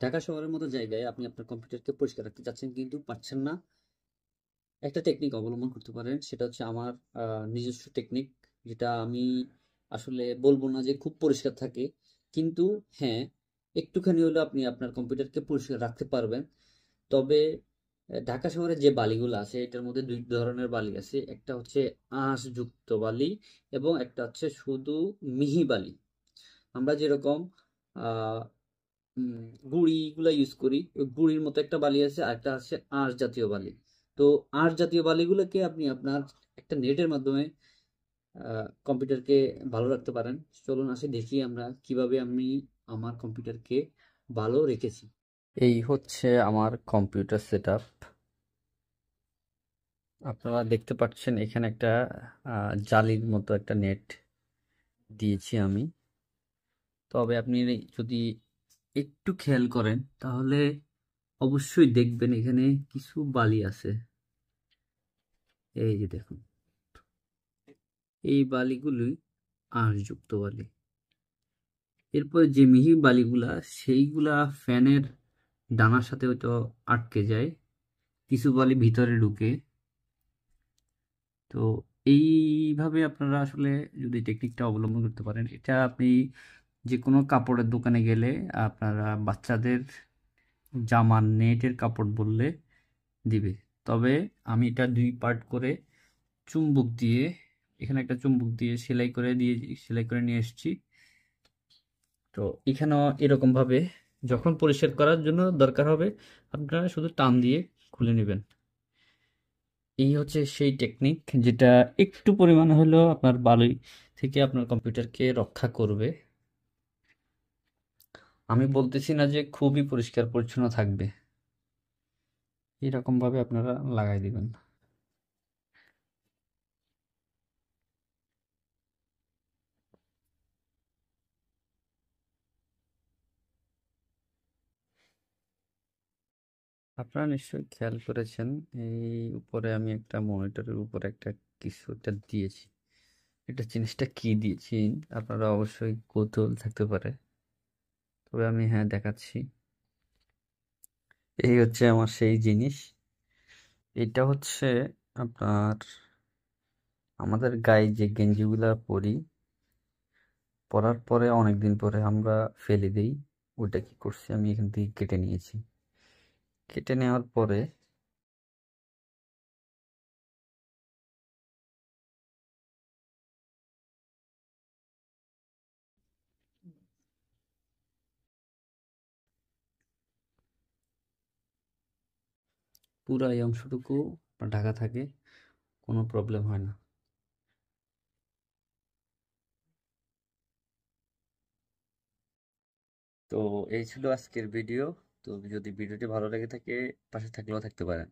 ঢাকা শহরের মতো জায়গায় আপনি আপনার কম্পিউটারকে পরিষ্কার রাখতে চাচ্ছেন কিন্তু পারছেন না। একটা টেকনিক অবলম্বন করতে পারেন। সেটা হচ্ছে আমার নিজস্ব টেকনিক, যেটা আমি আসলে বলবো না যে খুব পরিষ্কার থাকে, কিন্তু হ্যাঁ, একটুখানি হলেও আপনি আপনার কম্পিউটারকে পরিষ্কার রাখতে পারবেন। তবে ঢাকা শহরে যে বালিগুলো আছে এটার মধ্যে দুই ধরনের বালি আছে। একটা হচ্ছে আঁশযুক্ত বালি এবং একটা হচ্ছে শুধু মিহি বালি। আমরা যেরকম আহ উম, গুঁড়িগুলা ইউজ করি, ওই গুঁড়ির মতো একটা বালি আছে, আর একটা আছে আঁশ জাতীয় বালি। তো আঁশ জাতীয় বালিগুলোকে আপনি আপনার একটা নেটের মাধ্যমে কম্পিউটারকে ভালো রাখতে পারেন। চলুন আসে দেখি আমরা কিভাবে আমি আমার কম্পিউটারকে ভালো রেখেছি। এই হচ্ছে আমার কম্পিউটার সেটআপ। আপনারা দেখতে পাচ্ছেন এখানে একটা জালির মতো একটা নেট দিয়েছি আমি। তবে আপনি যদি একটু খেয়াল করেন তাহলে অবশ্যই দেখবেন এখানে কিছু বালি আছে। এই যে দেখুন, এই বালিগুলোই আঁশযুক্ত বালি। এরপরে যে মিহি বালিগুলা, সেইগুলা ফ্যানের ডানার সাথে হয়তো আটকে যায়, কিছু বালি ভিতরে ঢুকে। তো এইভাবে আপনারা আসলে যদি টেকনিকটা অবলম্বন করতে পারেন, এটা আপনি যে কোনো কাপড়ের দোকানে গেলে আপনারা বাচ্চাদের জামার নেটের কাপড় বললে দিবে। তবে আমি এটা দুই পার্ট করে চুম্বক দিয়ে, এখানে একটা চুম্বক দিয়ে সেলাই করে নিয়ে এসেছি। তো এখানেও এরকম ভাবে যখন পরিষ্কার করার জন্য দরকার হবে আপনারা শুধু টান দিয়ে খুলে নেবেন। এই হচ্ছে সেই টেকনিক যেটা একটু পরিমাণে হলেও আপনার বালি থেকে আপনার কম্পিউটারকে রক্ষা করবে। আমি বলতেছি না যে খুবই পরিষ্কার পরিচ্ছন্ন থাকবে, এরকম ভাবে আপনারা লাগাই দিবেন। আপনারা নিশ্চয়ই খেয়াল করেছেন, এই উপরে আমি একটা মনিটরের উপরে একটা কিছু একটা দিয়েছি। এটা জিনিসটা কি দিয়েছি আপনারা অবশ্যই কৌতূহল থাকতে পারে, তবে আমি হ্যাঁ দেখাচ্ছি। এই হচ্ছে আমার সেই জিনিস। এটা হচ্ছে আপনার আমাদের গায়ে যে গেঞ্জিগুলা পরি, পরার পরে অনেকদিন পরে আমরা ফেলে দেই। ওটা কি করছি, আমি এখান থেকে কেটে নিয়েছি। কেটে নেওয়ার পরে পুরো এই অংশটুকু ঢাকা থাকে, কোনো প্রবলেম হয় না। তো এই ছিল আজকের ভিডিও। তো যদি ভিডিওটি ভালো লেগে থাকে, পাশে থাকলেও থাকতে পারেন।